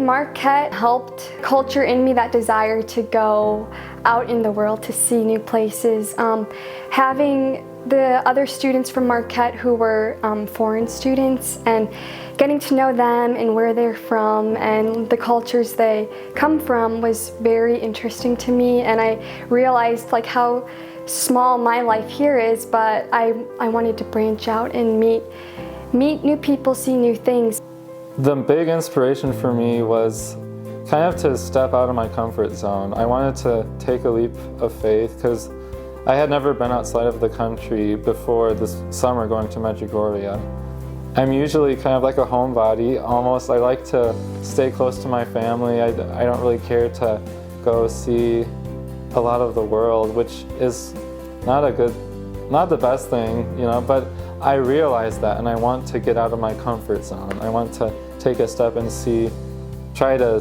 Marquette helped culture in me that desire to go out in the world to see new places. Having the other students from Marquette who were foreign students and getting to know them and where they're from and the cultures they come from was very interesting to me, and I realized like how small my life here is, but I wanted to branch out and meet new people, see new things. The big inspiration for me was kind of to step out of my comfort zone. I wanted to take a leap of faith because I had never been outside of the country before this summer going to Medjugorje. I'm usually kind of like a homebody almost. I like to stay close to my family. I don't really care to go see a lot of the world, which is not the best thing, you know, but I realize that and I want to get out of my comfort zone. I want to take a step and try to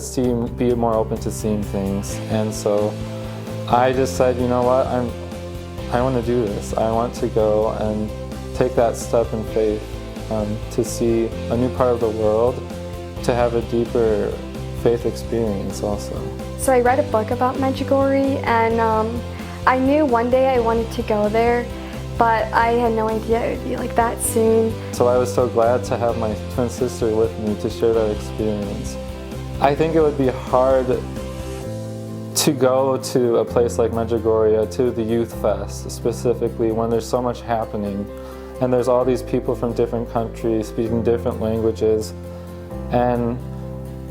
be more open to seeing things. And so I just said, you know what, I want to do this. I want to go and take that step in faith to see a new part of the world, to have a deeper faith experience also. So I read a book about Medjugorje, and I knew one day I wanted to go there, but I had no idea it would be like that soon. So I was so glad to have my twin sister with me to share that experience. I think it would be hard to go to a place like Medjugorje, to the Youth Fest specifically, when there's so much happening and there's all these people from different countries speaking different languages. And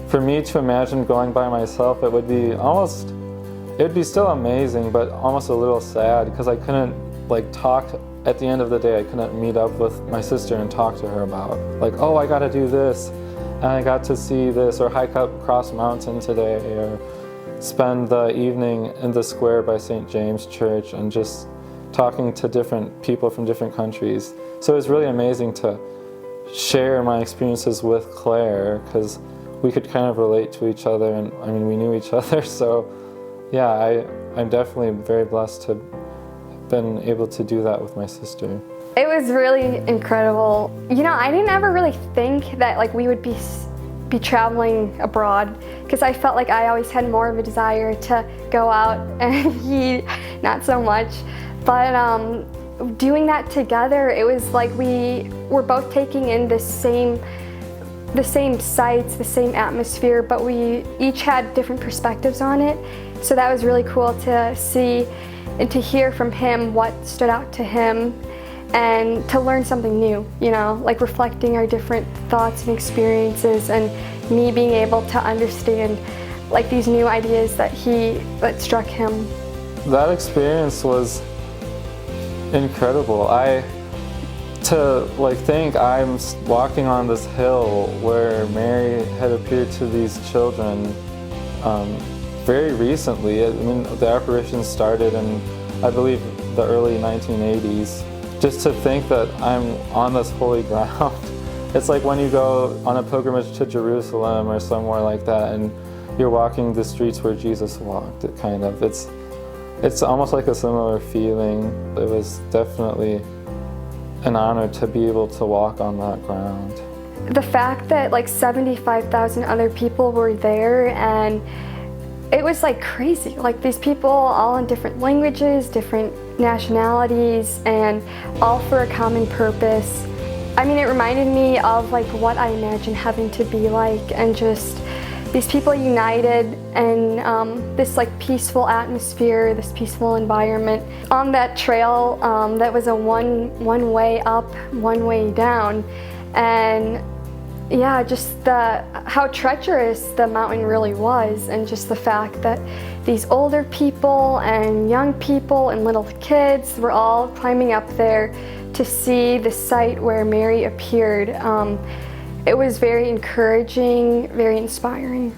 for me to imagine going by myself, it would be still amazing, but almost a little sad because I couldn't talk. At the end of the day, I couldn't meet up with my sister and talk to her about oh, I gotta do this and I got to see this, or hike up Cross Mountain today, or spend the evening in the square by St. James Church and just talking to different people from different countries. So it was really amazing to share my experiences with Claire because we could kind of relate to each other, and I mean, we knew each other. So yeah, I'm definitely very blessed to have been able to do that with my sister. It was really incredible. You know, I didn't ever really think that we would be traveling abroad, because I felt like I always had more of a desire to go out and eat, not so much. But doing that together, it was like we were both taking in the same sights, the same atmosphere, but we each had different perspectives on it. So that was really cool to see and to hear from him what stood out to him, and to learn something new, you know, reflecting our different thoughts and experiences, and me being able to understand these new ideas that struck him. That experience was incredible. To think I'm walking on this hill where Mary had appeared to these children very recently. I mean, the apparition started in, I believe, the early 1980s. Just to think that I'm on this holy ground. It's like when you go on a pilgrimage to Jerusalem or somewhere like that and you're walking the streets where Jesus walked. It's almost like a similar feeling. It was definitely an honor to be able to walk on that ground. The fact that 75,000 other people were there, and it was crazy. These people all in different languages, different nationalities, and all for a common purpose. I mean, it reminded me of what I imagine heaven to be like, and just these people united in this peaceful atmosphere, this peaceful environment. On that trail, that was a one way up, one way down, and yeah, just how treacherous the mountain really was, and just the fact that these older people and young people and little kids were all climbing up there to see the site where Mary appeared. It was very encouraging, very inspiring.